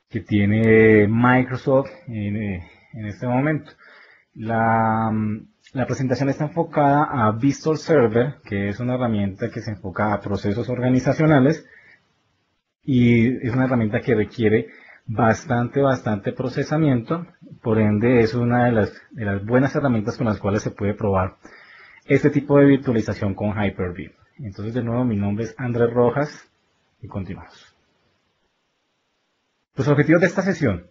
que tiene Microsoft en este momento. La presentación está enfocada a Visual Server, que es una herramienta que se enfoca a procesos organizacionales y es una herramienta que requiere bastante procesamiento. Por ende, es una de las buenas herramientas con las cuales se puede probar este tipo de virtualización con Hyper-V. Entonces, de nuevo, mi nombre es Andrés Rojas y continuamos. Los objetivos de esta sesión.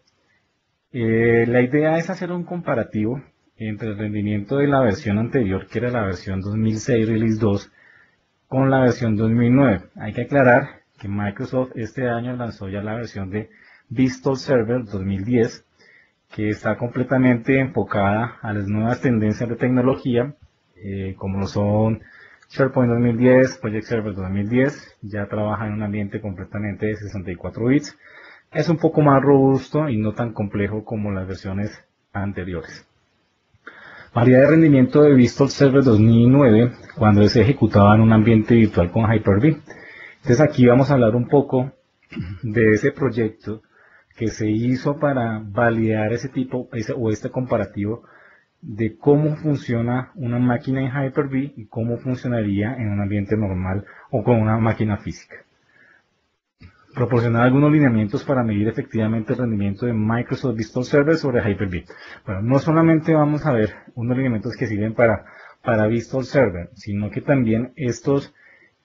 La idea es hacer un comparativo entre el rendimiento de la versión anterior, que era la versión 2006 Release 2, con la versión 2009. Hay que aclarar que Microsoft este año lanzó ya la versión de Visual Server 2010, que está completamente enfocada a las nuevas tendencias de tecnología, como lo son SharePoint 2010, Project Server 2010, ya trabaja en un ambiente completamente de 64 bits. Es un poco más robusto y no tan complejo como las versiones anteriores. Variedad de rendimiento de Visual Server 2009 cuando se ejecutaba en un ambiente virtual con Hyper-V. Entonces aquí vamos a hablar un poco de ese proyecto que se hizo para validar este comparativo de cómo funciona una máquina en Hyper-V y cómo funcionaría en un ambiente normal o con una máquina física. Proporcionar algunos lineamientos para medir efectivamente el rendimiento de Microsoft Visual Server sobre Hyper-V. Bueno, no solamente vamos a ver unos lineamientos que sirven para Visual Server, sino que también estos,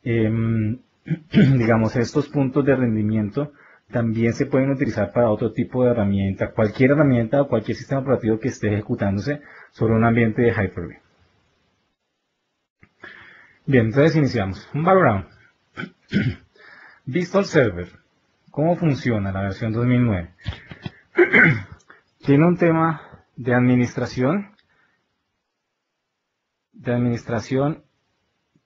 digamos, estos puntos de rendimiento también se pueden utilizar para otro tipo de herramienta o cualquier sistema operativo que esté ejecutándose sobre un ambiente de Hyper-V. Bien, entonces iniciamos. Un background. Visual Server. ¿Cómo funciona la versión 2009? Tiene un tema de administración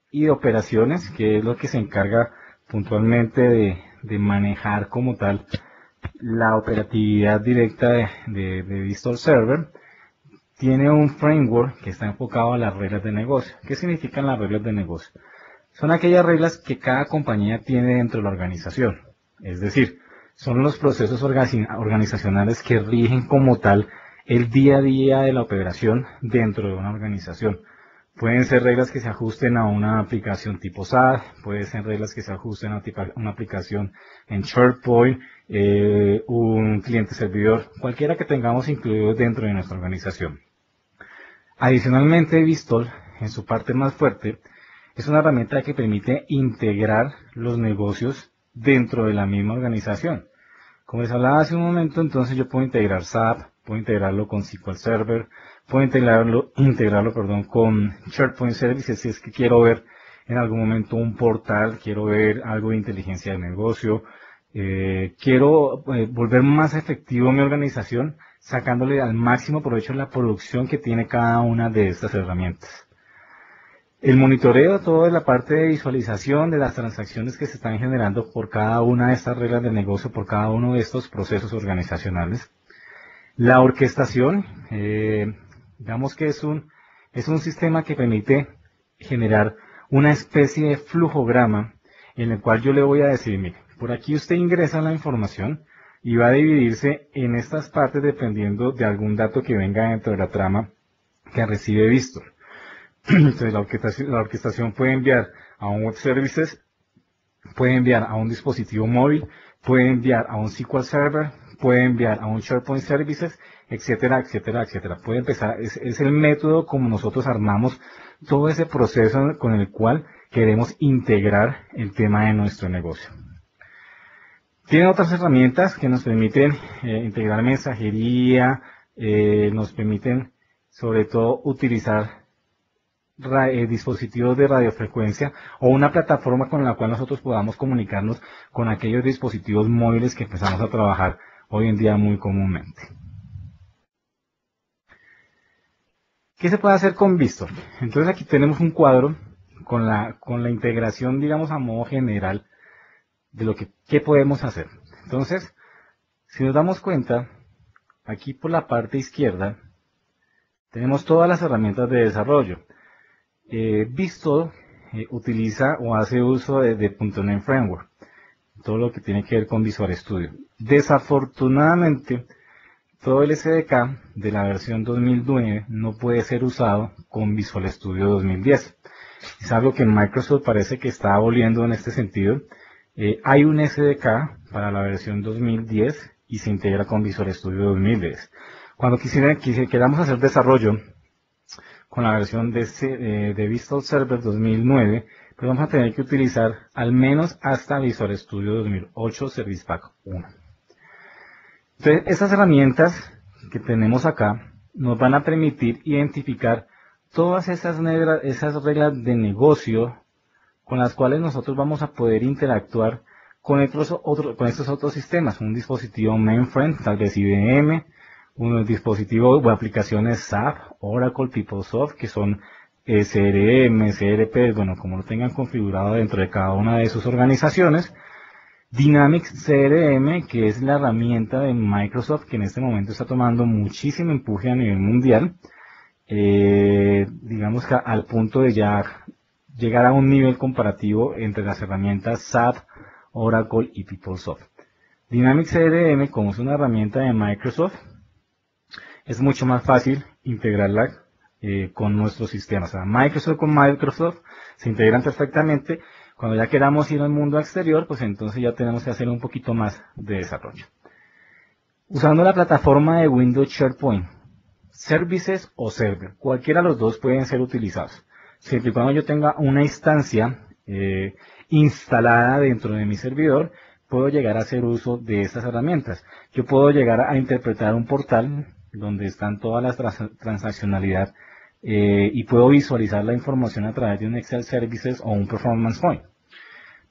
y de operaciones, que es lo que se encarga puntualmente de manejar como tal la operatividad directa de Visual Server. Tiene un framework que está enfocado a las reglas de negocio. ¿Qué significan las reglas de negocio? Son aquellas reglas que cada compañía tiene dentro de la organización. Es decir, son los procesos organizacionales que rigen como tal el día a día de la operación dentro de una organización. Pueden ser reglas que se ajusten a una aplicación tipo SAP, pueden ser reglas que se ajusten a una aplicación en SharePoint, un cliente servidor, cualquiera que tengamos incluido dentro de nuestra organización. Adicionalmente, Vistol, en su parte más fuerte, es una herramienta que permite integrar los negocios dentro de la misma organización. Como les hablaba hace un momento, entonces yo puedo integrar SAP, puedo integrarlo con SQL Server, puedo integrarlo con SharePoint Services si es que quiero ver en algún momento un portal, quiero ver algo de inteligencia de negocio, quiero volver más efectivo mi organización, sacándole al máximo provecho la producción que tiene cada una de estas herramientas. El monitoreo, toda la parte de visualización de las transacciones que se están generando por cada una de estas reglas de negocio, por cada uno de estos procesos organizacionales. La orquestación, digamos que es un sistema que permite generar una especie de flujograma en el cual yo le voy a decir, mire, por aquí usted ingresa la información y va a dividirse en estas partes dependiendo de algún dato que venga dentro de la trama que recibe visto. Entonces la orquestación puede enviar a un web services, puede enviar a un dispositivo móvil, puede enviar a un SQL Server, puede enviar a un SharePoint Services, etcétera, etcétera, etcétera. Puede empezar, es el método como nosotros armamos todo ese proceso con el cual queremos integrar el tema de nuestro negocio. Tiene otras herramientas que nos permiten integrar mensajería, nos permiten sobre todo utilizar dispositivos de radiofrecuencia o una plataforma con la cual nosotros podamos comunicarnos con aquellos dispositivos móviles que empezamos a trabajar hoy en día muy comúnmente. ¿Qué se puede hacer con Vistol? Entonces aquí tenemos un cuadro con la integración, digamos, a modo general de lo que podemos hacer. Entonces, si nos damos cuenta, aquí por la parte izquierda tenemos todas las herramientas de desarrollo. Vistol utiliza o hace uso de .NET Framework, todo lo que tiene que ver con Visual Studio. Desafortunadamente, todo el SDK de la versión 2009 no puede ser usado con Visual Studio 2010. Es algo que Microsoft parece que está aboliendo en este sentido. Hay un SDK para la versión 2010 y se integra con Visual Studio 2010. Cuando queramos hacer desarrollo con la versión de Visual Server 2009, pues vamos a tener que utilizar al menos hasta Visual Studio 2008 Service Pack 1. Entonces, estas herramientas que tenemos acá nos van a permitir identificar todas esas reglas de negocio con las cuales nosotros vamos a poder interactuar con estos otros sistemas. Un dispositivo mainframe, tal vez IBM, un dispositivo o aplicaciones SAP, Oracle, PeopleSoft, que son CRM, CRP, bueno, como lo tengan configurado dentro de cada una de sus organizaciones. Dynamics CRM, que es la herramienta de Microsoft que en este momento está tomando muchísimo empuje a nivel mundial, digamos que al punto de ya llegar a un nivel comparativo entre las herramientas SAP, Oracle y PeopleSoft. Dynamics CRM, como es una herramienta de Microsoft, es mucho más fácil integrarla con nuestros sistemas. O sea, Microsoft con Microsoft se integran perfectamente. Cuando ya queramos ir al mundo exterior, pues entonces ya tenemos que hacer un poquito más de desarrollo. Usando la plataforma de Windows SharePoint, Services o Server, cualquiera de los dos pueden ser utilizados. Siempre y cuando yo tenga una instancia instalada dentro de mi servidor, puedo llegar a hacer uso de estas herramientas. Yo puedo llegar a interpretar un portal donde están todas las transaccionalidad y puedo visualizar la información a través de un Excel Services o un Performance Point.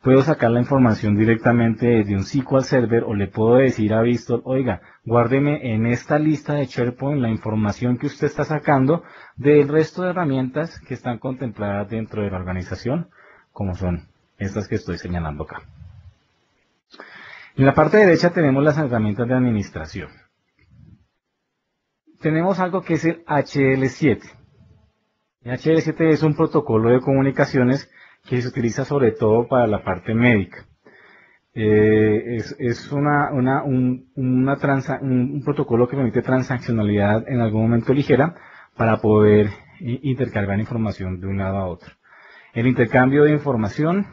Puedo sacar la información directamente desde un SQL Server o le puedo decir a Vistol, oiga, guárdeme en esta lista de SharePoint la información que usted está sacando del resto de herramientas que están contempladas dentro de la organización, como son estas que estoy señalando acá. En la parte derecha tenemos las herramientas de administración. Tenemos algo que es el HL7. El HL7 es un protocolo de comunicaciones que se utiliza sobre todo para la parte médica. Es un protocolo que permite transaccionalidad en algún momento ligera para poder intercambiar información de un lado a otro. El intercambio de información,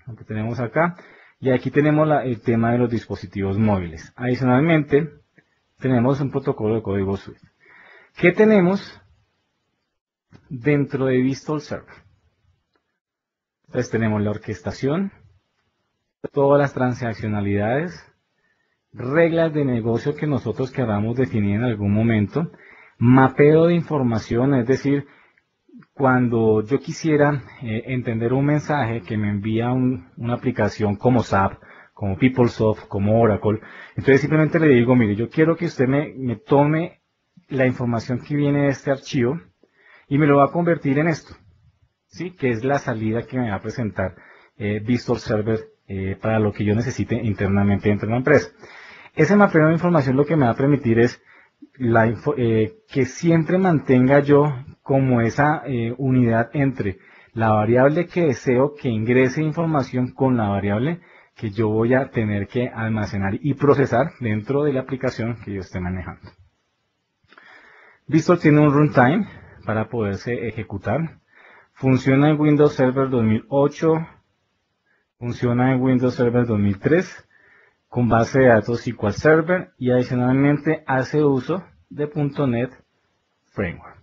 lo que tenemos acá, y aquí tenemos el tema de los dispositivos móviles. Adicionalmente, tenemos un protocolo de código SWIFT. ¿Qué tenemos dentro de Vistol Server? Entonces tenemos la orquestación, todas las transaccionalidades, reglas de negocio que nosotros queramos definir en algún momento, mapeo de información, es decir, cuando yo quisiera entender un mensaje que me envía una aplicación como SAP, como PeopleSoft, como Oracle, entonces simplemente le digo, mire, yo quiero que usted me tome la información que viene de este archivo y me lo va a convertir en esto, ¿sí? Que es la salida que me va a presentar Vistol Server para lo que yo necesite internamente dentro de la empresa. Ese mapeo de información lo que me va a permitir es que siempre mantenga yo como esa unidad entre la variable que deseo que ingrese información con la variable que yo voy a tener que almacenar y procesar dentro de la aplicación que yo esté manejando. Vistol tiene un runtime para poderse ejecutar. Funciona en Windows Server 2008, funciona en Windows Server 2003 con base de datos SQL Server y adicionalmente hace uso de .NET Framework.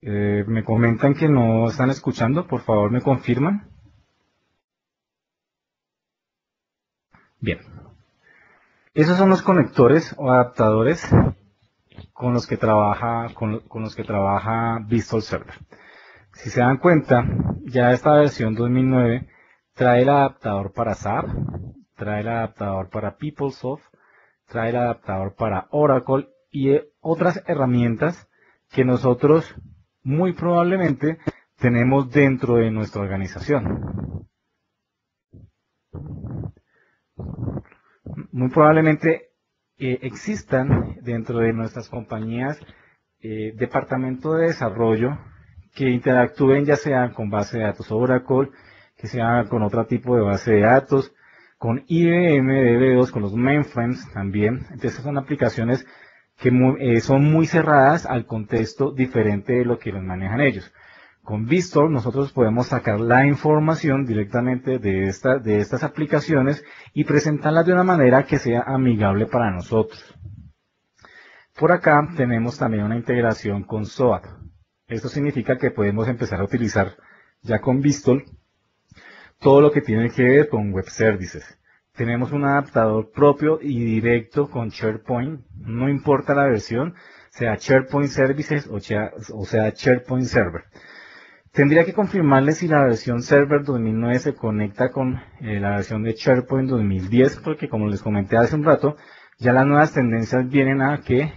Me comentan que no están escuchando, por favor me confirman. Bien, esos son los conectores o adaptadores con los que trabaja Vistol Server. Si se dan cuenta, ya esta versión 2009 trae el adaptador para SAP, trae el adaptador para PeopleSoft, trae el adaptador para Oracle y otras herramientas que nosotros muy probablemente tenemos dentro de nuestra organización. Muy probablemente existan dentro de nuestras compañías departamento de desarrollo que interactúen ya sea con base de datos Oracle, que sea con otro tipo de base de datos, con IBM, DB2, con los mainframes también. Entonces son aplicaciones que son muy cerradas al contexto diferente de lo que los manejan ellos. Con Vistor nosotros podemos sacar la información directamente de estas aplicaciones y presentarlas de una manera que sea amigable para nosotros. Por acá tenemos también una integración con SOAP. Esto significa que podemos empezar a utilizar ya con Vistor todo lo que tiene que ver con Web Services. Tenemos un adaptador propio y directo con SharePoint, no importa la versión, sea SharePoint Services o sea SharePoint Server. Tendría que confirmarle si la versión Server 2009 se conecta con la versión de SharePoint 2010, porque como les comenté hace un rato, ya las nuevas tendencias vienen a que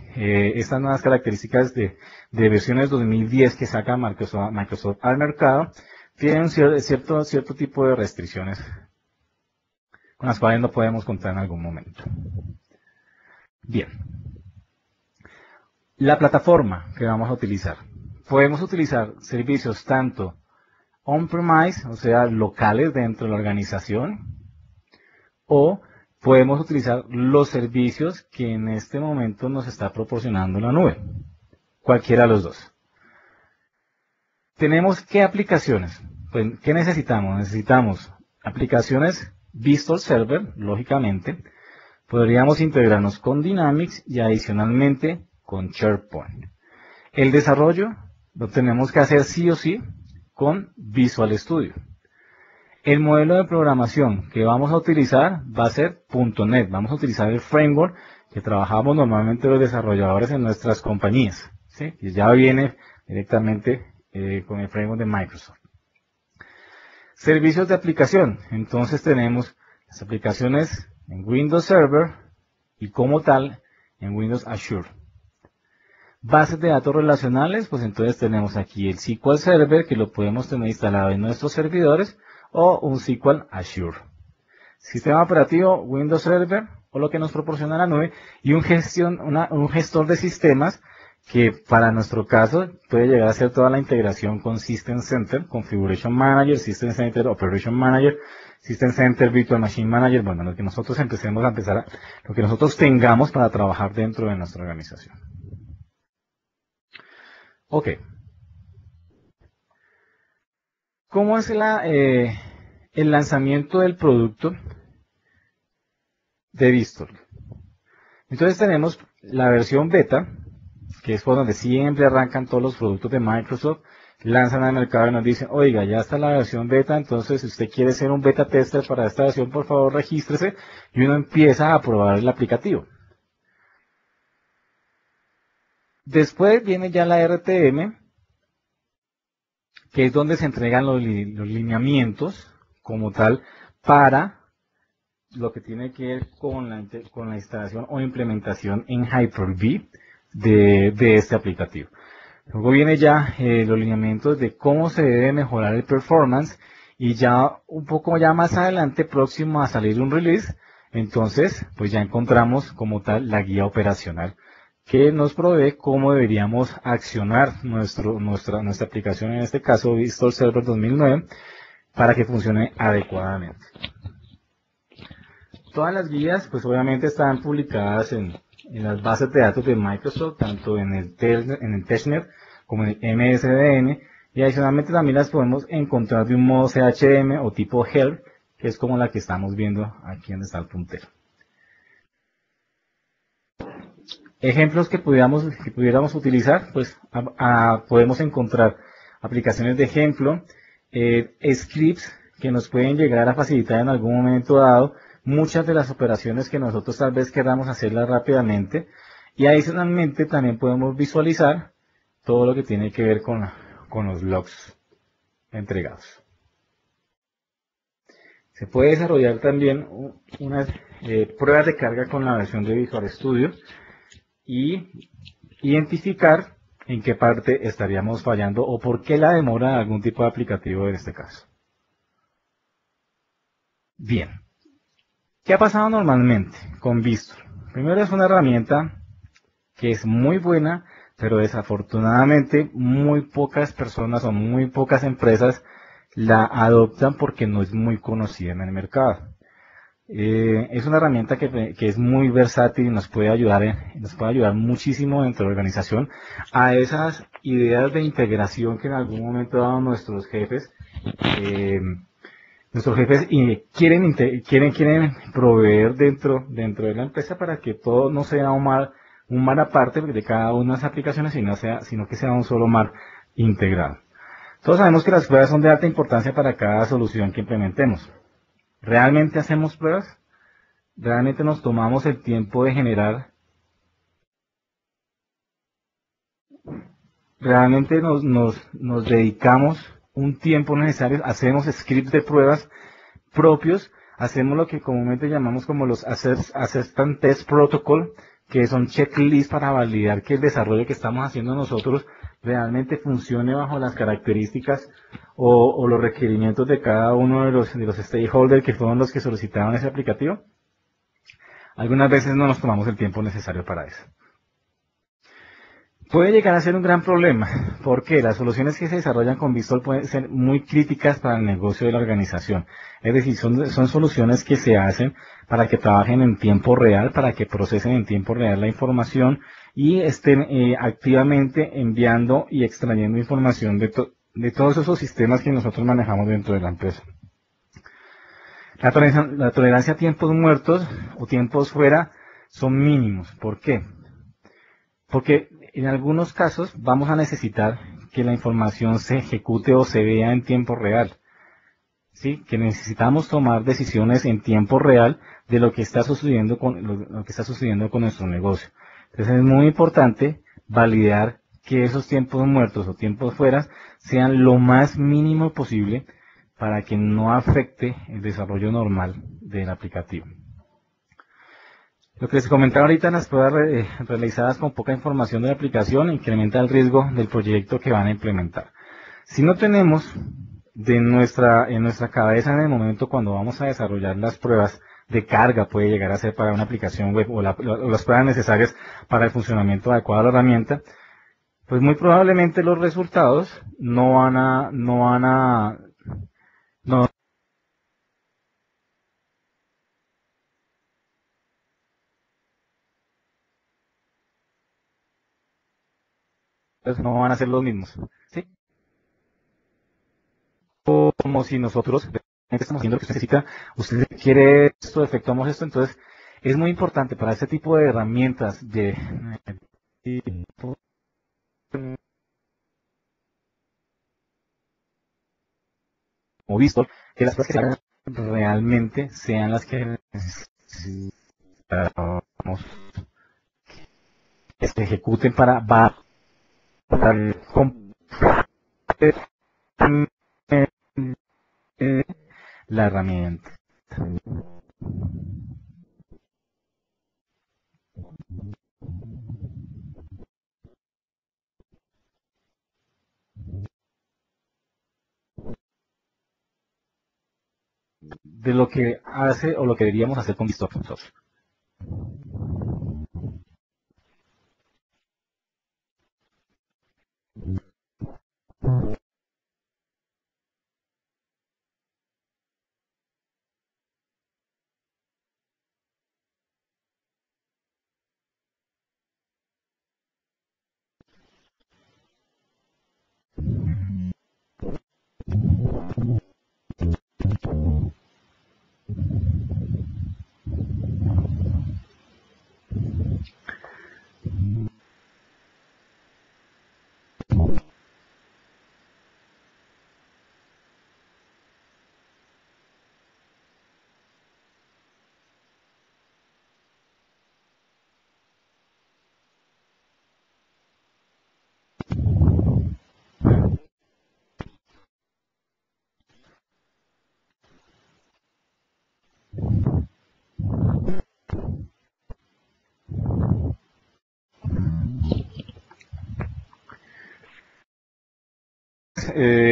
estas nuevas características de versiones 2010 que saca Microsoft al mercado, tienen cierto tipo de restricciones con las cuales no podemos contar en algún momento. Bien. La plataforma que vamos a utilizar. Podemos utilizar servicios tanto on-premise, o sea, locales dentro de la organización, o podemos utilizar los servicios que en este momento nos está proporcionando la nube. Cualquiera de los dos. ¿Tenemos qué aplicaciones? Pues, ¿qué necesitamos? Necesitamos aplicaciones Vistor Server, lógicamente. Podríamos integrarnos con Dynamics y adicionalmente con SharePoint. El desarrollo lo tenemos que hacer sí o sí con Visual Studio. El modelo de programación que vamos a utilizar va a ser .NET. Vamos a utilizar el framework que trabajamos normalmente los desarrolladores en nuestras compañías, ¿sí? Que ya viene directamente con el framework de Microsoft. Servicios de aplicación. Entonces tenemos las aplicaciones en Windows Server y como tal en Windows Azure. Bases de datos relacionales, pues entonces tenemos aquí el SQL Server que lo podemos tener instalado en nuestros servidores o un SQL Azure. Sistema operativo Windows Server o lo que nos proporciona la nube y un gestor de sistemas que para nuestro caso puede llegar a ser toda la integración con System Center, Configuration Manager, System Center, Operation Manager, System Center, Virtual Machine Manager, bueno, lo que nosotros lo que nosotros tengamos para trabajar dentro de nuestra organización. Ok. ¿Cómo es el lanzamiento del producto de Vistor? Entonces tenemos la versión beta, que es por donde siempre arrancan todos los productos de Microsoft, lanzan al mercado y nos dicen, oiga, ya está la versión beta, entonces si usted quiere ser un beta tester para esta versión, por favor regístrese, y uno empieza a probar el aplicativo. Después viene ya la RTM, que es donde se entregan los lineamientos como tal para lo que tiene que ver con la instalación o implementación en Hyper-V de este aplicativo. Luego viene ya los lineamientos de cómo se debe mejorar el performance y ya un poco ya más adelante, próximo a salir un release, entonces pues ya encontramos como tal la guía operacional que nos provee cómo deberíamos accionar nuestra aplicación, en este caso Vistor Server 2009, para que funcione adecuadamente. Todas las guías pues obviamente están publicadas en las bases de datos de Microsoft, tanto en el TestNet como en el MSDN, y adicionalmente también las podemos encontrar de un modo CHM o tipo Help, que es como la que estamos viendo aquí donde está el puntero. Ejemplos que pudiéramos utilizar, pues podemos encontrar aplicaciones de ejemplo, scripts que nos pueden llegar a facilitar en algún momento dado muchas de las operaciones que nosotros tal vez queramos hacerlas rápidamente, y adicionalmente también podemos visualizar todo lo que tiene que ver con los logs entregados. Se puede desarrollar también unas pruebas de carga con la versión de Visual Studio y identificar en qué parte estaríamos fallando o por qué la demora de algún tipo de aplicativo en este caso. Bien. ¿Qué ha pasado normalmente con Vistor? Primero, es una herramienta que es muy buena, pero desafortunadamente muy pocas personas o muy pocas empresas la adoptan porque no es muy conocida en el mercado. Es una herramienta que es muy versátil y nos puede ayudar muchísimo dentro de la organización a esas ideas de integración que en algún momento daban eh, nuestros jefes y quieren proveer dentro de la empresa para que todo no sea un mar aparte de cada una de las aplicaciones, sino que sea un solo mar integrado. Todos sabemos que las pruebas son de alta importancia para cada solución que implementemos. ¿Realmente hacemos pruebas? ¿Realmente nos tomamos el tiempo de generar? ¿Realmente nos dedicamos un tiempo necesario? ¿Hacemos scripts de pruebas propios? ¿Hacemos lo que comúnmente llamamos como los Acceptance Test Protocol, que son checklists para validar que el desarrollo que estamos haciendo nosotros realmente funcione bajo las características o los requerimientos de cada uno de los stakeholders que fueron los que solicitaron ese aplicativo? Algunas veces no nos tomamos el tiempo necesario para eso. Puede llegar a ser un gran problema, porque las soluciones que se desarrollan con Vistol pueden ser muy críticas para el negocio de la organización. Es decir, son soluciones que se hacen para que trabajen en tiempo real, para que procesen en tiempo real la información y estén activamente enviando y extrayendo información de todos esos sistemas que nosotros manejamos dentro de la empresa. La tolerancia a tiempos muertos o tiempos fuera son mínimos. ¿Por qué? Porque en algunos casos vamos a necesitar que la información se ejecute o se vea en tiempo real. ¿Sí? Que necesitamos tomar decisiones en tiempo real de lo que está sucediendo lo que está sucediendo con nuestro negocio. Entonces es muy importante validar que esos tiempos muertos o tiempos fuera sean lo más mínimo posible para que no afecte el desarrollo normal del aplicativo. Lo que les comentaba ahorita, las pruebas realizadas con poca información de la aplicación incrementa el riesgo del proyecto que van a implementar. Si no tenemos en nuestra cabeza en el momento cuando vamos a desarrollar las pruebas de carga, puede llegar a ser para una aplicación web o las pruebas necesarias para el funcionamiento adecuado de la herramienta, pues muy probablemente los resultados no no van a ser los mismos. ¿Sí? Como si nosotros estamos haciendo lo que usted necesita, usted quiere esto, efectuamos esto, entonces es muy importante para este tipo de herramientas como visto, que las cosas que se hagan realmente sean las que necesitamos que se ejecuten para la herramienta. De lo que hace o lo que deberíamos hacer con Visto nosotros.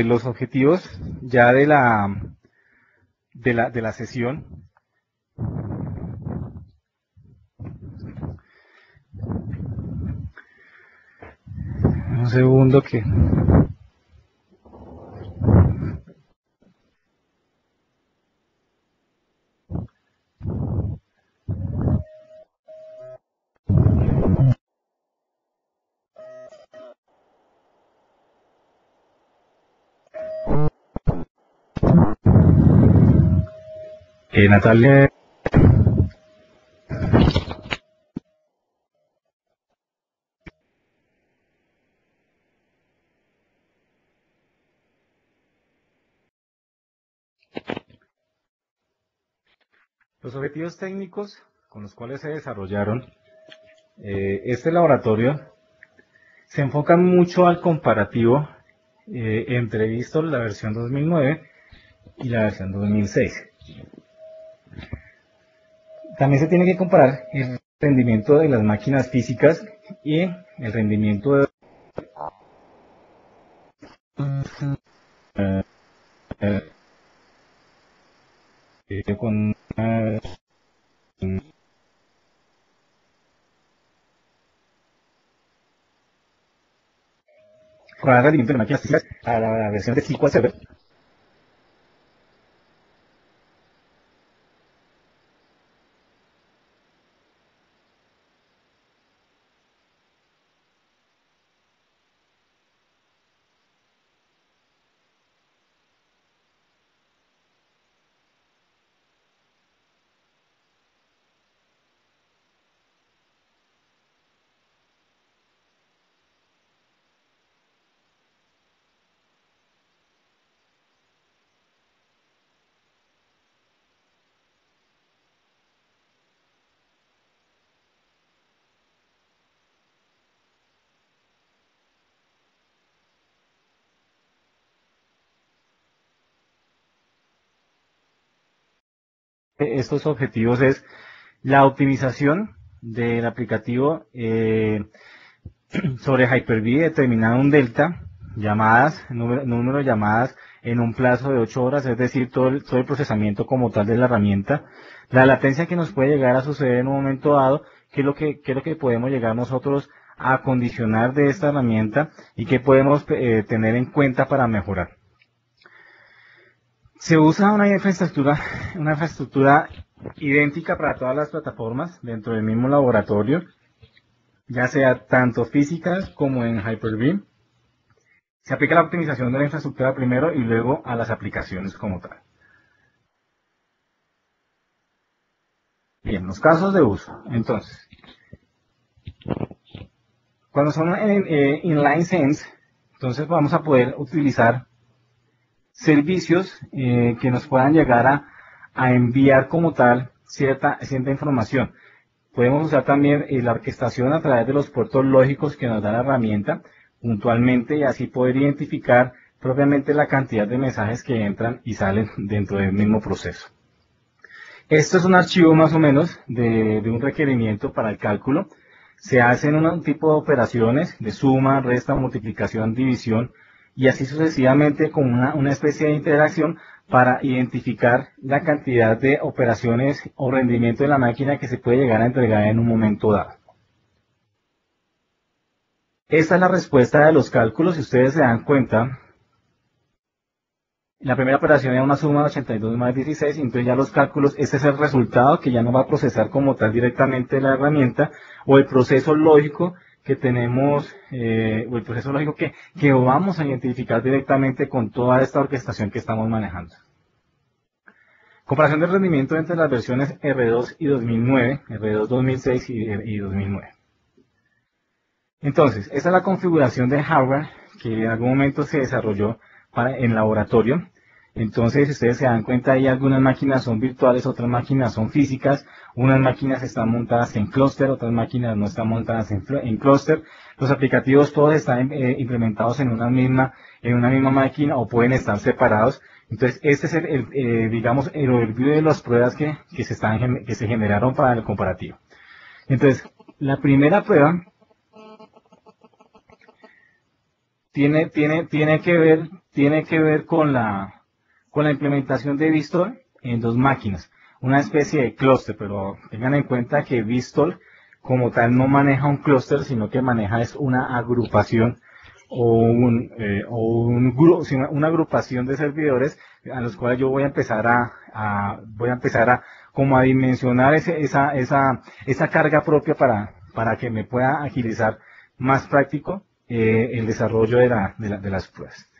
Los objetivos ya de la sesión Un segundo que... Natalia... Los objetivos técnicos con los cuales se desarrollaron este laboratorio se enfocan mucho al comparativo entre VISTOL, la versión 2009 y la versión 2006. También se tiene que comparar el rendimiento de las máquinas físicas y el rendimiento de con para el rendimiento de máquinas físicas a la versión de SQL Server. Estos objetivos es la optimización del aplicativo sobre Hyper-V, determinar un delta, llamadas, número de llamadas en un plazo de 8 horas, es decir, todo el procesamiento como tal de la herramienta, la latencia que nos puede llegar a suceder en un momento dado, qué es lo que podemos llegar nosotros a acondicionar de esta herramienta y qué podemos tener en cuenta para mejorar. Se usa una infraestructura idéntica para todas las plataformas dentro del mismo laboratorio, ya sea tanto físicas como en Hyper-V. Se aplica la optimización de la infraestructura primero y luego a las aplicaciones como tal. Bien, los casos de uso. Entonces, cuando son inline sense, entonces vamos a poder utilizar servicios que nos puedan llegar a enviar como tal cierta información. Podemos usar también la orquestación a través de los puertos lógicos que nos da la herramienta puntualmente y así poder identificar propiamente la cantidad de mensajes que entran y salen dentro del mismo proceso. Esto es un archivo más o menos de un requerimiento para el cálculo. Se hacen un tipo de operaciones de suma, resta, multiplicación, división y así sucesivamente con una especie de interacción para identificar la cantidad de operaciones o rendimiento de la máquina que se puede llegar a entregar en un momento dado. Esta es la respuesta de los cálculos. Si ustedes se dan cuenta, la primera operación era una suma de 82 más 16, entonces ya los cálculos, este es el resultado que ya no va a procesar como tal directamente la herramienta o el proceso lógico que tenemos, o el proceso lógico que vamos a identificar directamente con toda esta orquestación que estamos manejando. Comparación del rendimiento entre las versiones R2 y 2009, R2 2006 y 2009. Entonces, esta es la configuración de hardware que en algún momento se desarrolló en laboratorio. Entonces, si ustedes se dan cuenta, ahí algunas máquinas son virtuales, otras máquinas son físicas, unas máquinas están montadas en clúster, otras máquinas no están montadas en clúster. Los aplicativos todos están implementados en una misma máquina o pueden estar separados. Entonces, este es digamos, el overview de las pruebas que se generaron para el comparativo. Entonces, la primera prueba tiene que ver con la implementación de VISTOL en dos máquinas, una especie de clúster, pero tengan en cuenta que VISTOL como tal no maneja un clúster, sino que maneja es una agrupación una agrupación de servidores a los cuales yo voy a empezar a como a dimensionar esa carga propia para que me pueda agilizar más práctico el desarrollo de las pruebas.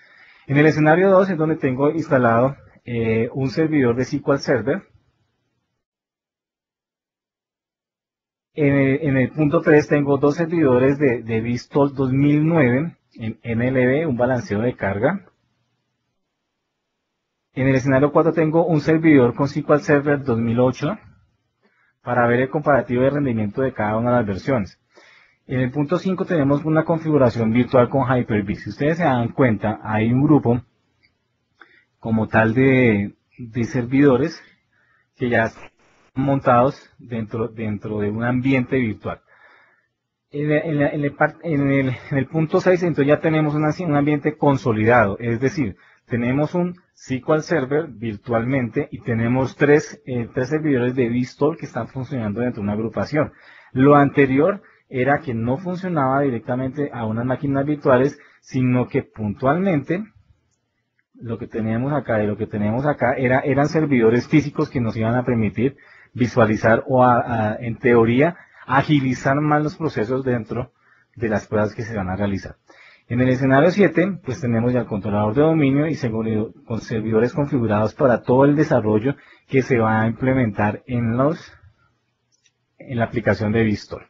En el escenario 2 es donde tengo instalado un servidor de SQL Server. En el punto 3 tengo dos servidores de VSTOL 2009 en NLB, un balanceo de carga. En el escenario 4 tengo un servidor con SQL Server 2008 para ver el comparativo de rendimiento de cada una de las versiones. En el punto 5 tenemos una configuración virtual con Hyper-V. Si ustedes se dan cuenta, hay un grupo como tal de servidores que ya están montados dentro de un ambiente virtual. En el punto 6, entonces ya tenemos un ambiente consolidado, es decir, tenemos un SQL Server virtualmente y tenemos tres servidores de VSTOL que están funcionando dentro de una agrupación. Lo anterior era que no funcionaba directamente a unas máquinas virtuales, sino que puntualmente lo que teníamos acá y lo que tenemos acá eran servidores físicos que nos iban a permitir visualizar o en teoría agilizar más los procesos dentro de las pruebas que se van a realizar. En el escenario 7, pues tenemos ya el controlador de dominio y con servidores configurados para todo el desarrollo que se va a implementar en la aplicación de VSTOL.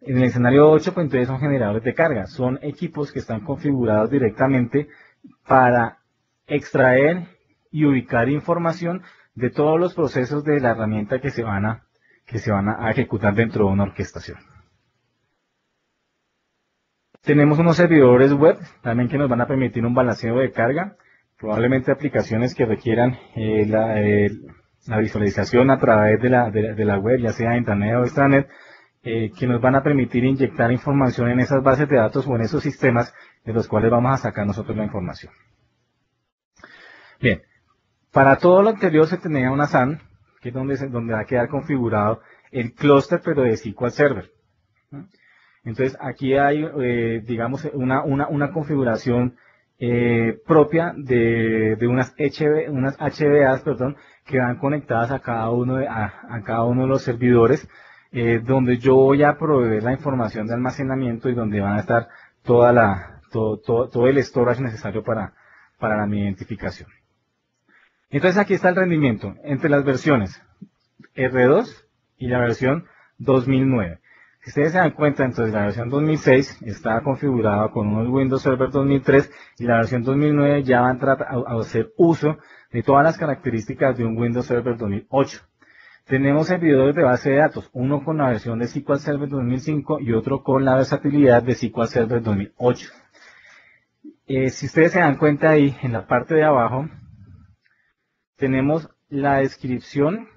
En el escenario 8, pues entonces son generadores de carga. Son equipos que están configurados directamente para extraer y ubicar información de todos los procesos de la herramienta que se van a ejecutar dentro de una orquestación. Tenemos unos servidores web también que nos van a permitir un balanceo de carga, probablemente aplicaciones que requieran la visualización a través de la web, ya sea intranet o extranet, que nos van a permitir inyectar información en esas bases de datos o en esos sistemas de los cuales vamos a sacar nosotros la información. Bien, para todo lo anterior se tenía una SAN, que es donde va a quedar configurado el clúster, pero de SQL Server. Entonces aquí hay, digamos, una configuración propia de unas HBAs, que van conectadas a cada uno de los servidores, donde yo voy a proveer la información de almacenamiento y donde van a estar todo el storage necesario para mi identificación. Entonces aquí está el rendimiento entre las versiones R2 y la versión 2009. Si ustedes se dan cuenta, entonces la versión 2006 está configurada con unos Windows Server 2003 y la versión 2009 ya va a entrar a hacer uso de todas las características de un Windows Server 2008. Tenemos servidores de base de datos, uno con la versión de SQL Server 2005 y otro con la versatilidad de SQL Server 2008. Si ustedes se dan cuenta ahí, en la parte de abajo, tenemos la descripción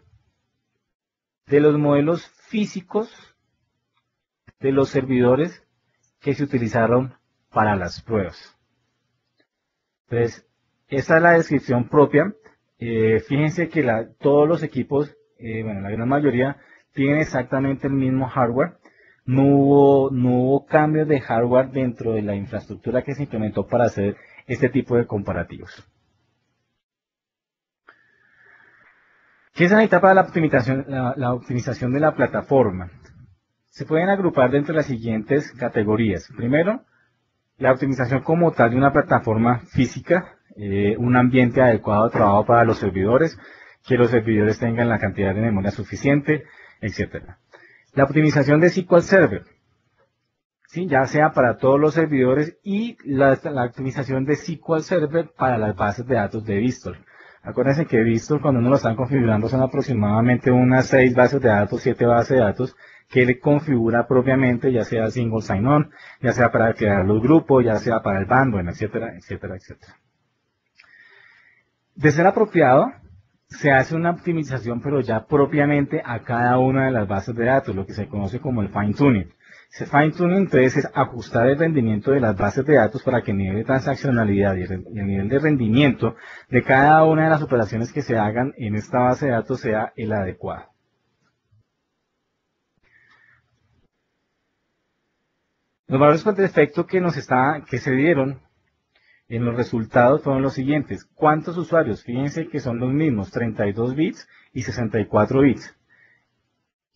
de los modelos físicos de los servidores que se utilizaron para las pruebas. Entonces, esta es la descripción propia. Fíjense que todos los equipos, bueno, la gran mayoría, tienen exactamente el mismo hardware. No hubo cambios de hardware dentro de la infraestructura que se implementó para hacer este tipo de comparativos. ¿Qué se necesita para la optimización de la plataforma? Se pueden agrupar dentro de las siguientes categorías. Primero, la optimización como tal de una plataforma física, un ambiente adecuado de trabajo para los servidores, que los servidores tengan la cantidad de memoria suficiente, etc. La optimización de SQL Server, ¿sí? Ya sea para todos los servidores, y la optimización de SQL Server para las bases de datos de VSTOL. Acuérdense que VSTOL, cuando uno lo están configurando, son aproximadamente unas 6 bases de datos, 7 bases de datos, que le configura propiamente, ya sea single sign-on, ya sea para crear los grupos, ya sea para el bando, etcétera, etcétera, etcétera. De ser apropiado, se hace una optimización, pero ya propiamente a cada una de las bases de datos, lo que se conoce como el fine-tuning. Ese fine-tuning, entonces, es ajustar el rendimiento de las bases de datos para que el nivel de transaccionalidad y el nivel de rendimiento de cada una de las operaciones que se hagan en esta base de datos sea el adecuado. Los valores por defecto que se dieron en los resultados fueron los siguientes. ¿Cuántos usuarios? Fíjense que son los mismos, 32 bits y 64 bits.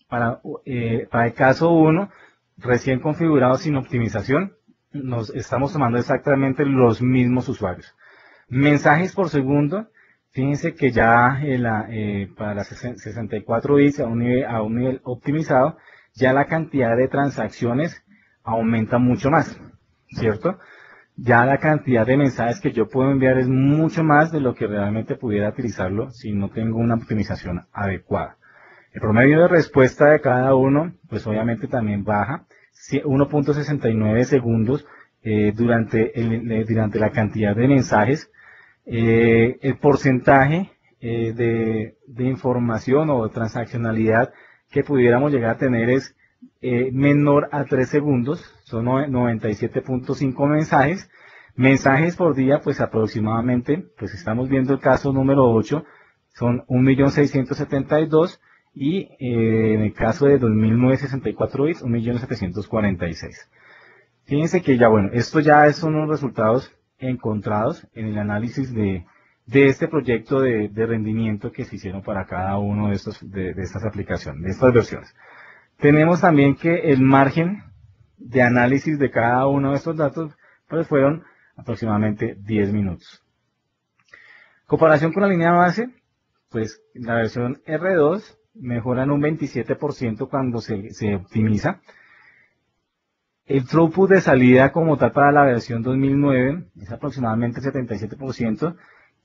Para el caso 1, recién configurado sin optimización, nos estamos tomando exactamente los mismos usuarios. Mensajes por segundo, fíjense que ya para las 64 bits a un nivel optimizado, ya la cantidad de transacciones aumenta mucho más, ¿cierto? Ya la cantidad de mensajes que yo puedo enviar es mucho más de lo que realmente pudiera utilizarlo si no tengo una optimización adecuada. El promedio de respuesta de cada uno, pues obviamente también baja, 1.69 segundos durante la cantidad de mensajes. El porcentaje de información o transaccionalidad que pudiéramos llegar a tener es menor a 3 segundos, son 97.5 mensajes. Mensajes por día, pues aproximadamente, pues estamos viendo el caso número 8, son 1.672.000 y en el caso de 2009 64 bits, 1.746.000. Fíjense que ya, bueno, esto ya son los resultados encontrados en el análisis de este proyecto de rendimiento que se hicieron para cada uno de estas aplicaciones, de estas versiones. Tenemos también que el margen de análisis de cada uno de estos datos pues fueron aproximadamente 10 minutos. Comparación con la línea base, pues la versión R2 mejora en un 27% cuando se optimiza. El throughput de salida como tal para la versión 2009 es aproximadamente 77%.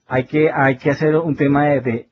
Hay que hacer un tema de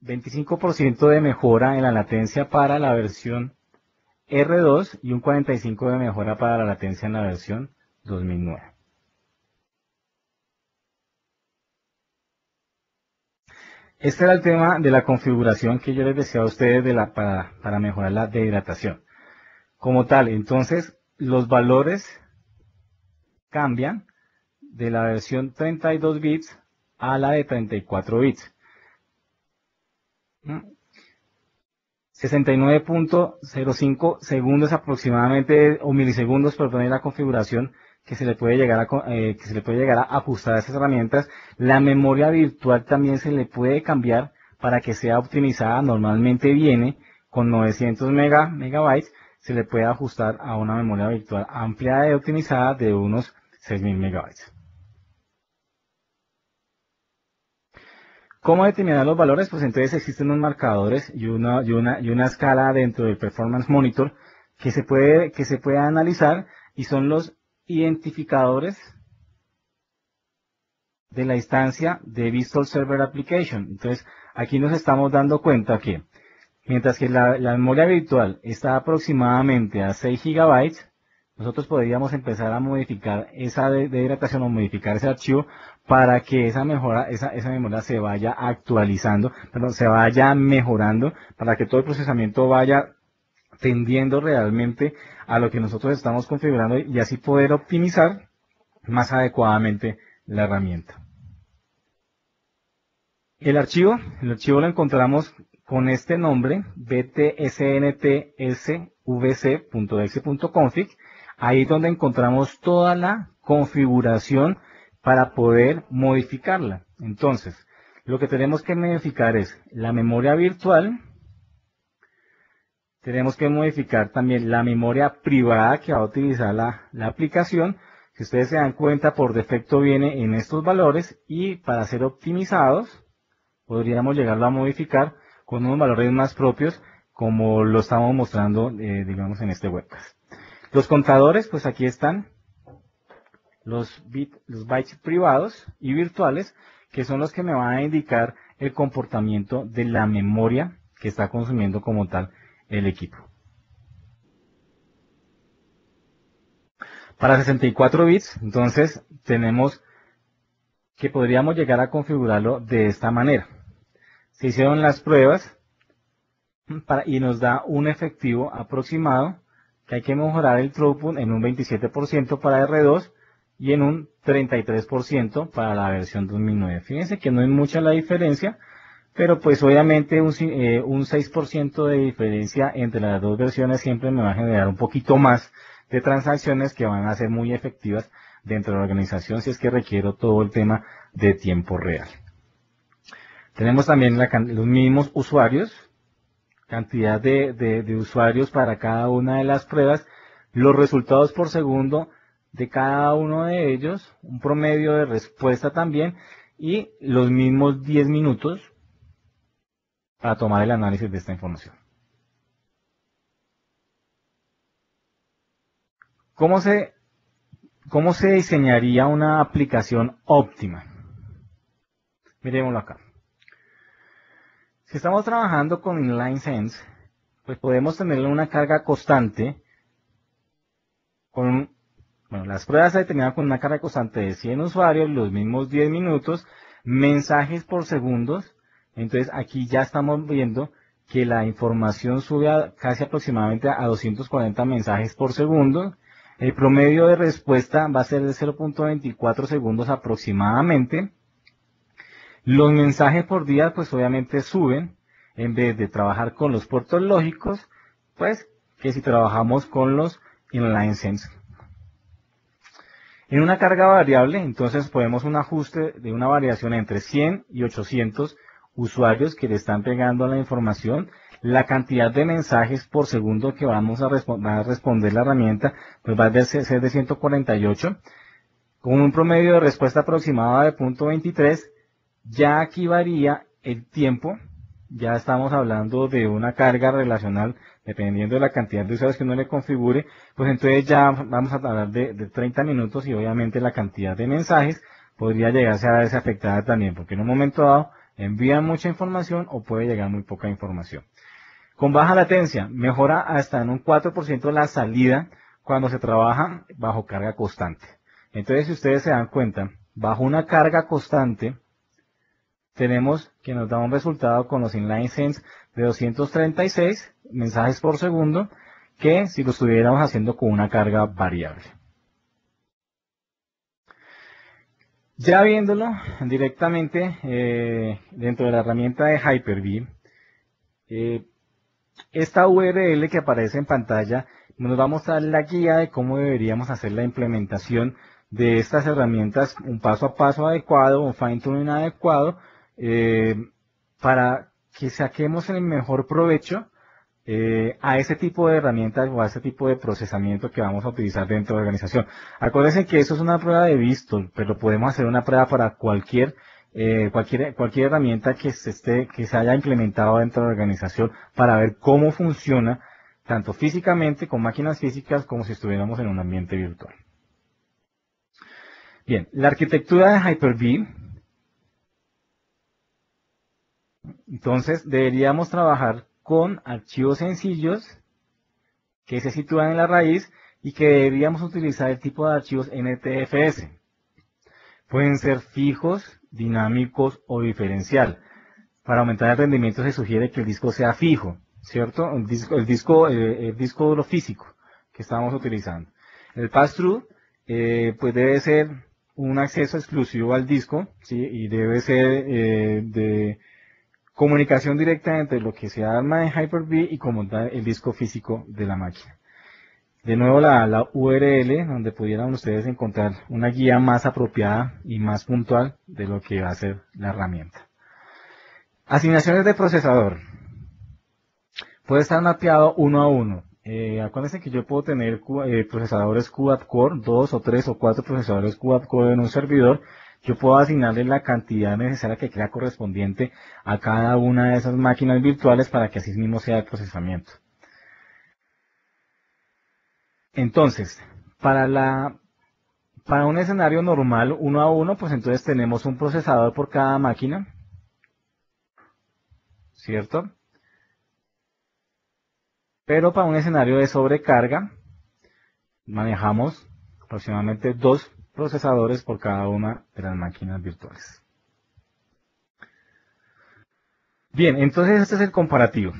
25% de mejora en la latencia para la versión R2 y un 45% de mejora para la latencia en la versión 2009. Este era el tema de la configuración que yo les decía a ustedes para mejorar la deshidratación. Como tal, entonces, los valores cambian de la versión 32 bits a la de 34 bits. 69.05 segundos aproximadamente, o milisegundos, perdón, en la configuración que se le puede llegar a ajustar a esas herramientas. La memoria virtual también se le puede cambiar para que sea optimizada. Normalmente viene con 900 megabytes, se le puede ajustar a una memoria virtual ampliada y optimizada de unos 6000 megabytes. ¿Cómo determinar los valores? Pues entonces existen unos marcadores y una escala dentro del Performance Monitor que se puede analizar, y son los identificadores de la instancia de Visual Server Application. Entonces, aquí nos estamos dando cuenta que mientras que la memoria virtual está aproximadamente a 6 GB, nosotros podríamos empezar a modificar esa deshidratación o modificar ese archivo para que esa memoria se vaya actualizando, perdón, se vaya mejorando, para que todo el procesamiento vaya tendiendo realmente a lo que nosotros estamos configurando y así poder optimizar más adecuadamente la herramienta. El archivo lo encontramos con este nombre, btsntsvc.exe.config. Ahí es donde encontramos toda la configuración para poder modificarla. Entonces, lo que tenemos que modificar es la memoria virtual. Tenemos que modificar también la memoria privada que va a utilizar la aplicación. Si ustedes se dan cuenta, por defecto viene en estos valores, y para ser optimizados podríamos llegarlo a modificar con unos valores más propios, como lo estamos mostrando, digamos, en este webcast. Los contadores, pues aquí están los bytes privados y virtuales, que son los que me van a indicar el comportamiento de la memoria que está consumiendo como tal el equipo. Para 64 bits, entonces, tenemos que podríamos llegar a configurarlo de esta manera. Se hicieron las pruebas y nos da un efectivo aproximado que hay que mejorar el throughput en un 27% para R2 y en un 33% para la versión 2009. Fíjense que no es mucha la diferencia, pero pues obviamente un 6% de diferencia entre las dos versiones siempre me va a generar un poquito más de transacciones que van a ser muy efectivas dentro de la organización si es que requiero todo el tema de tiempo real. Tenemos también los mismos usuarios, cantidad de usuarios para cada una de las pruebas, los resultados por segundo de cada uno de ellos, un promedio de respuesta también y los mismos 10 minutos para tomar el análisis de esta información. ¿Cómo se diseñaría una aplicación óptima? Miremoslo acá. Si estamos trabajando con InlineSense, pues podemos tener una carga constante las pruebas se terminan con una carga constante de 100 usuarios, los mismos 10 minutos, mensajes por segundos. Entonces aquí ya estamos viendo que la información sube casi aproximadamente a 240 mensajes por segundo. El promedio de respuesta va a ser de 0.24 segundos aproximadamente. Los mensajes por día pues obviamente suben, en vez de trabajar con los puertos lógicos, pues que si trabajamos con los InlineSense. En una carga variable, entonces podemos un ajuste de una variación entre 100 y 800 usuarios que le están pegando a la información. La cantidad de mensajes por segundo que vamos a responder la herramienta pues va a ser de 148, con un promedio de respuesta aproximada de 0.23. Ya aquí varía el tiempo, ya estamos hablando de una carga relacional, dependiendo de la cantidad de usuarios que uno le configure, pues entonces ya vamos a hablar de 30 minutos y obviamente la cantidad de mensajes podría llegarse a verse afectada también, porque en un momento dado envían mucha información o puede llegar muy poca información. Con baja latencia, mejora hasta en un 4% la salida cuando se trabaja bajo carga constante. Entonces, si ustedes se dan cuenta, bajo una carga constante, tenemos que nos da un resultado con los InlineSense de 236 mensajes por segundo, que si lo estuviéramos haciendo con una carga variable. Ya viéndolo directamente dentro de la herramienta de Hyper-V, esta URL que aparece en pantalla nos va a mostrar la guía de cómo deberíamos hacer la implementación de estas herramientas, un paso a paso adecuado, un fine-tuning adecuado, para que saquemos el mejor provecho a ese tipo de herramientas o a ese tipo de procesamiento que vamos a utilizar dentro de la organización. Acuérdense que eso es una prueba de VSTOL, pero podemos hacer una prueba para cualquier herramienta que se haya implementado dentro de la organización para ver cómo funciona tanto físicamente con máquinas físicas como si estuviéramos en un ambiente virtual. Bien, la arquitectura de Hyper-V. Entonces deberíamos trabajar con archivos sencillos que se sitúan en la raíz y que deberíamos utilizar el tipo de archivos NTFS. Pueden ser fijos, dinámicos o diferencial. Para aumentar el rendimiento se sugiere que el disco sea fijo, ¿cierto? El disco duro físico que estamos utilizando. El pass-through pues debe ser un acceso exclusivo al disco, ¿sí? Y debe ser de comunicación directa entre lo que se arma en Hyper-V y como tal el disco físico de la máquina. De nuevo la URL donde pudieran ustedes encontrar una guía más apropiada y más puntual de lo que va a ser la herramienta. Asignaciones de procesador. Puede estar mapeado uno a uno. Acuérdense que yo puedo tener procesadores quad-core, 2 o 3 o 4 procesadores quad-core en un servidor, yo puedo asignarle la cantidad necesaria que crea correspondiente a cada una de esas máquinas virtuales para que así mismo sea el procesamiento. Entonces, para un escenario normal, uno a uno, pues entonces tenemos un procesador por cada máquina, ¿cierto? Pero para un escenario de sobrecarga, manejamos aproximadamente 2 procesadores por cada una de las máquinas virtuales. Bien, entonces este es el comparativo.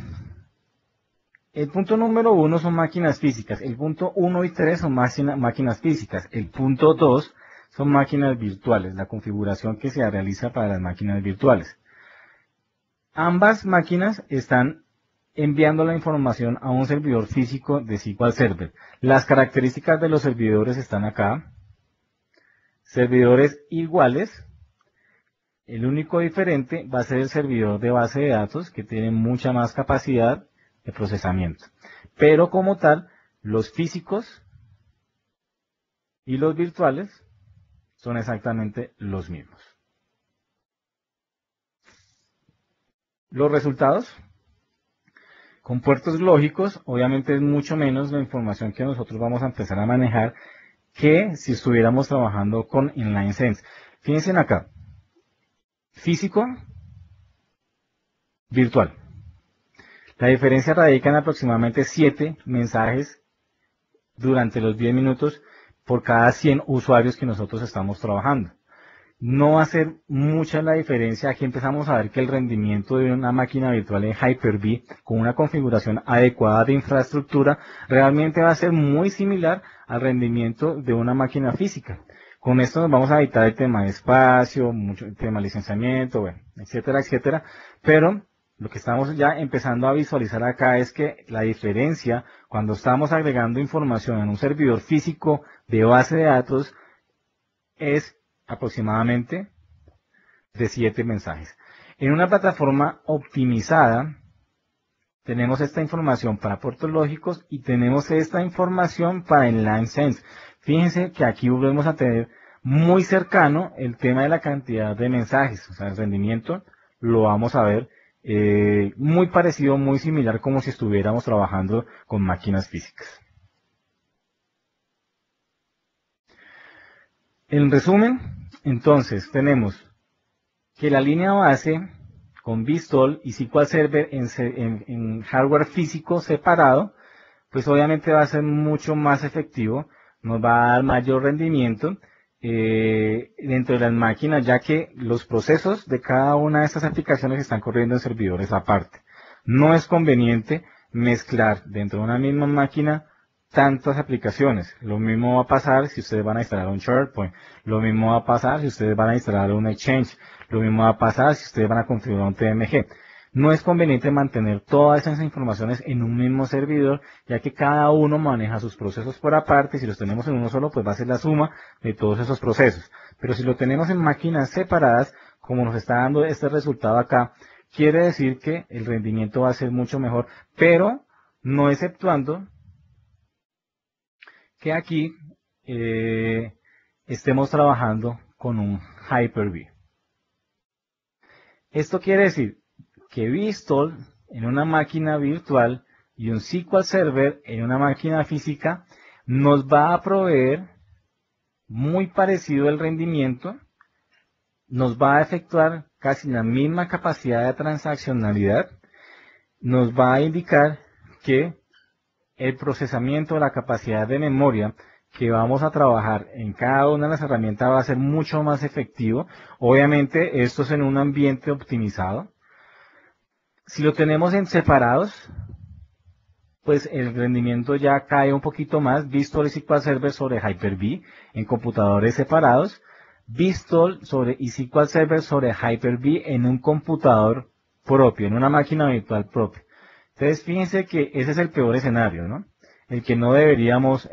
El punto número 1 son máquinas físicas, el punto 1 y 3 son máquinas físicas, el punto 2 son máquinas virtuales, la configuración que se realiza para las máquinas virtuales. Ambas máquinas están enviando la información a un servidor físico de SQL Server. Las características de los servidores están acá. Servidores iguales. El único diferente va a ser el servidor de base de datos, que tiene mucha más capacidad de procesamiento. Pero como tal, los físicos y los virtuales son exactamente los mismos. Los resultados, con puertos lógicos, obviamente es mucho menos la información que nosotros vamos a empezar a manejar que si estuviéramos trabajando con Inline Sense. Fíjense acá, físico, virtual. La diferencia radica en aproximadamente 7 mensajes durante los 10 minutos por cada 100 usuarios que nosotros estamos trabajando. No va a ser mucha la diferencia. Aquí empezamos a ver que el rendimiento de una máquina virtual en Hyper-V con una configuración adecuada de infraestructura realmente va a ser muy similar al rendimiento de una máquina física. Con esto nos vamos a evitar el tema de espacio, mucho el tema de licenciamiento, bueno, etcétera, etcétera. Pero lo que estamos ya empezando a visualizar acá es que la diferencia cuando estamos agregando información en un servidor físico de base de datos es aproximadamente de 7 mensajes. En una plataforma optimizada tenemos esta información para puertos lógicos y tenemos esta información para Inline Sense. Fíjense que aquí volvemos a tener muy cercano el tema de la cantidad de mensajes, o sea, el rendimiento lo vamos a ver muy parecido, muy similar como si estuviéramos trabajando con máquinas físicas. En resumen, entonces tenemos que la línea base con VSTOL y SQL Server en hardware físico separado, pues obviamente va a ser mucho más efectivo, nos va a dar mayor rendimiento dentro de las máquinas, ya que los procesos de cada una de estas aplicaciones están corriendo en servidores aparte. No es conveniente mezclar dentro de una misma máquina tantas aplicaciones. Lo mismo va a pasar si ustedes van a instalar un SharePoint. Lo mismo va a pasar si ustedes van a instalar un Exchange. Lo mismo va a pasar si ustedes van a configurar un TMG. No es conveniente mantener todas esas informaciones en un mismo servidor, ya que cada uno maneja sus procesos por aparte. Si los tenemos en uno solo, pues va a ser la suma de todos esos procesos. Pero si lo tenemos en máquinas separadas, como nos está dando este resultado acá, quiere decir que el rendimiento va a ser mucho mejor, pero no exceptuando que aquí estemos trabajando con un Hyper-V. Esto quiere decir que VSTOL en una máquina virtual y un SQL Server en una máquina física nos va a proveer muy parecido el rendimiento, nos va a efectuar casi la misma capacidad de transaccionalidad, nos va a indicar que el procesamiento, la capacidad de memoria que vamos a trabajar en cada una de las herramientas va a ser mucho más efectivo. Obviamente esto es en un ambiente optimizado. Si lo tenemos en separados, pues el rendimiento ya cae un poquito más. VSTOL y SQL Server sobre Hyper-V en computadores separados. VSTOL sobre y SQL Server sobre Hyper-V en un computador propio, en una máquina virtual propia. Entonces fíjense que ese es el peor escenario, ¿no? El que no deberíamos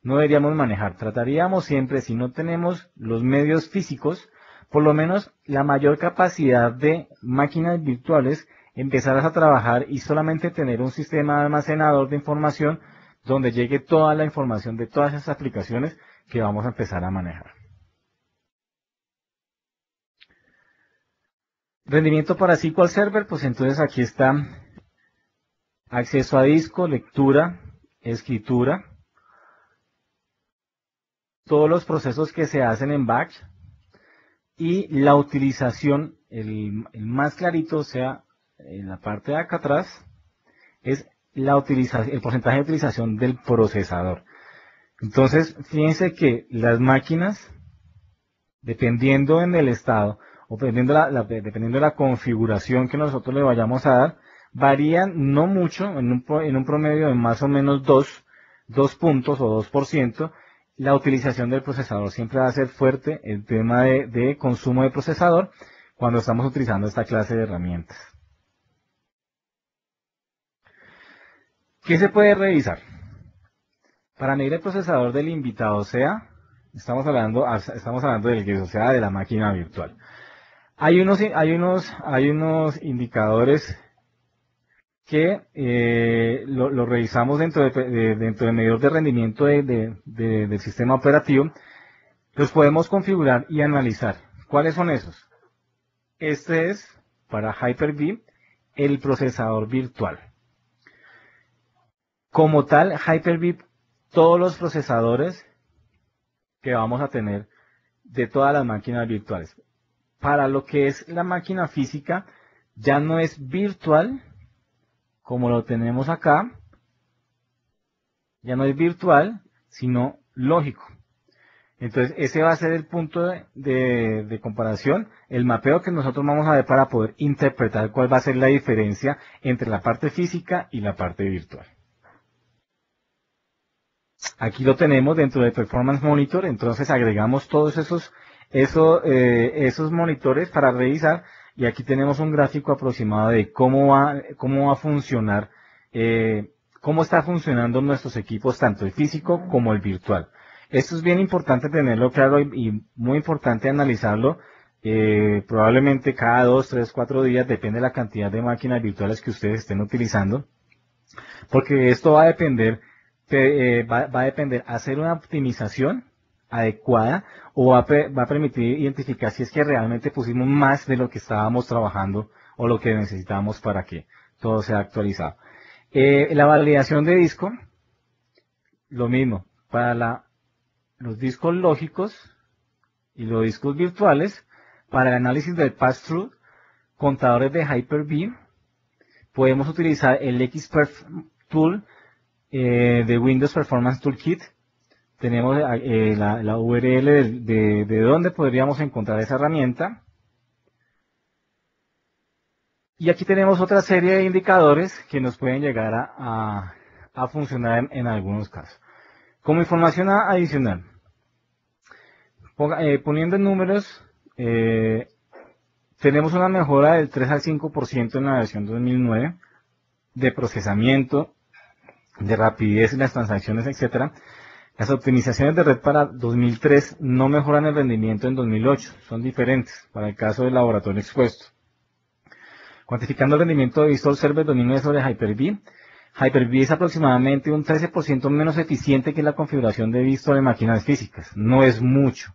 manejar. Trataríamos siempre, si no tenemos los medios físicos, por lo menos la mayor capacidad de máquinas virtuales, empezar a trabajar y solamente tener un sistema almacenador de información donde llegue toda la información de todas esas aplicaciones que vamos a empezar a manejar. Rendimiento para SQL Server, pues entonces aquí está acceso a disco, lectura, escritura, todos los procesos que se hacen en batch y la utilización, el más clarito, o sea, en la parte de acá atrás, es el porcentaje de utilización del procesador. Entonces, fíjense que las máquinas, dependiendo en el estado, o dependiendo de la configuración que nosotros le vayamos a dar, varían no mucho, en un promedio de más o menos 2 puntos o 2%. La utilización del procesador siempre va a ser fuerte el tema de consumo de procesador cuando estamos utilizando esta clase de herramientas. ¿Qué se puede revisar? Para medir el procesador del invitado, o sea, estamos hablando del que, o sea, de la máquina virtual. Hay unos indicadores que lo revisamos dentro del medidor de rendimiento del sistema operativo. Los podemos configurar y analizar. ¿Cuáles son esos? Este es, para Hyper-V, el procesador virtual. Como tal, Hyper-V, todos los procesadores que vamos a tener de todas las máquinas virtuales. Para lo que es la máquina física, ya no es virtual, como lo tenemos acá, ya no es virtual, sino lógico. Entonces, ese va a ser el punto de comparación, el mapeo que nosotros vamos a ver para poder interpretar cuál va a ser la diferencia entre la parte física y la parte virtual. Aquí lo tenemos dentro de Performance Monitor, entonces agregamos todos esos monitores para revisar y aquí tenemos un gráfico aproximado de cómo va a funcionar, cómo está funcionando nuestros equipos, tanto el físico como el virtual. Esto es bien importante tenerlo claro y muy importante analizarlo, probablemente cada 2, 3, 4 días, depende de la cantidad de máquinas virtuales que ustedes estén utilizando, porque esto va a depender hacer una optimización adecuada o va a permitir identificar si es que realmente pusimos más de lo que estábamos trabajando o lo que necesitamos para que todo sea actualizado. La validación de disco, lo mismo, para los discos lógicos y los discos virtuales, para el análisis del pass-through, contadores de Hyper-V, podemos utilizar el XPerf Tool de Windows Performance Toolkit. Tenemos la URL de dónde podríamos encontrar esa herramienta. Y aquí tenemos otra serie de indicadores que nos pueden llegar a funcionar en algunos casos. Como información adicional, poniendo en números, tenemos una mejora del 3 al 5% en la versión 2009 de procesamiento, de rapidez en las transacciones, etcétera. Las optimizaciones de red para 2003 no mejoran el rendimiento en 2008, son diferentes para el caso del laboratorio expuesto. Cuantificando el rendimiento de Visual Server 2009 sobre Hyper-V, Hyper-V es aproximadamente un 13% menos eficiente que la configuración de Visual en máquinas físicas. No es mucho.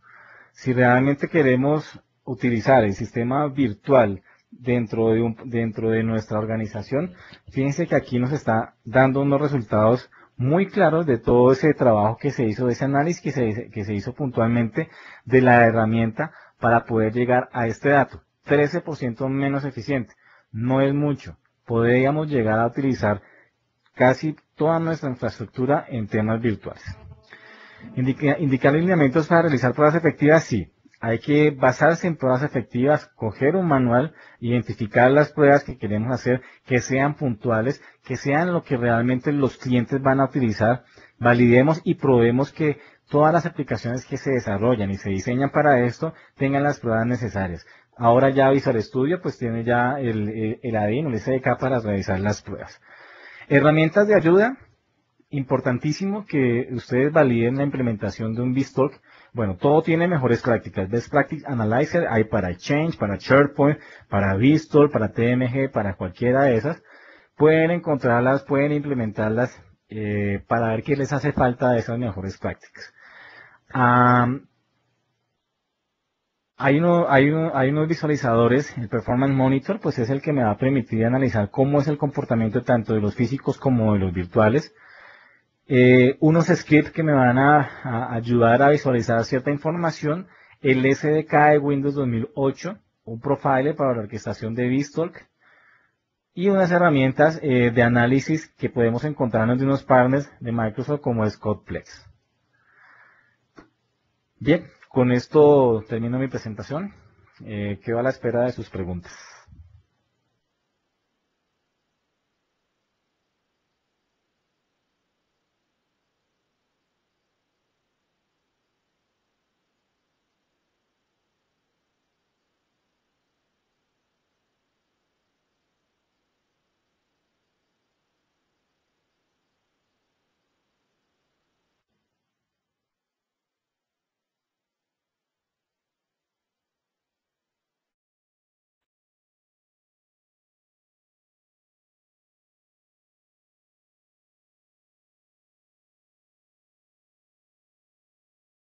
Si realmente queremos utilizar el sistema virtual dentro de nuestra organización, fíjense que aquí nos está dando unos resultados muy claros de todo ese trabajo que se hizo, de ese análisis que se hizo puntualmente de la herramienta para poder llegar a este dato. 13% menos eficiente. No es mucho. Podríamos llegar a utilizar casi toda nuestra infraestructura en temas virtuales. Indicar lineamientos para realizar pruebas efectivas, sí. Hay que basarse en pruebas efectivas, coger un manual, identificar las pruebas que queremos hacer, que sean puntuales, que sean lo que realmente los clientes van a utilizar, validemos y probemos que todas las aplicaciones que se desarrollan y se diseñan para esto tengan las pruebas necesarias. Ahora ya Visual Studio pues tiene ya el ADIN o el SDK para realizar las pruebas. Herramientas de ayuda. Importantísimo que ustedes validen la implementación de un BizTalk. Bueno, todo tiene mejores prácticas. Best Practice Analyzer hay para Change, para SharePoint, para BizTalk, para TMG, para cualquiera de esas. Pueden encontrarlas, pueden implementarlas para ver qué les hace falta de esas mejores prácticas. Hay unos visualizadores, el Performance Monitor, pues es el que me va a permitir analizar cómo es el comportamiento tanto de los físicos como de los virtuales. Unos scripts que me van a ayudar a visualizar cierta información, el SDK de Windows 2008, un profiler para la orquestación de BizTalk y unas herramientas de análisis que podemos encontrarnos de unos partners de Microsoft como es Codeplex. Bien, con esto termino mi presentación. Quedo a la espera de sus preguntas.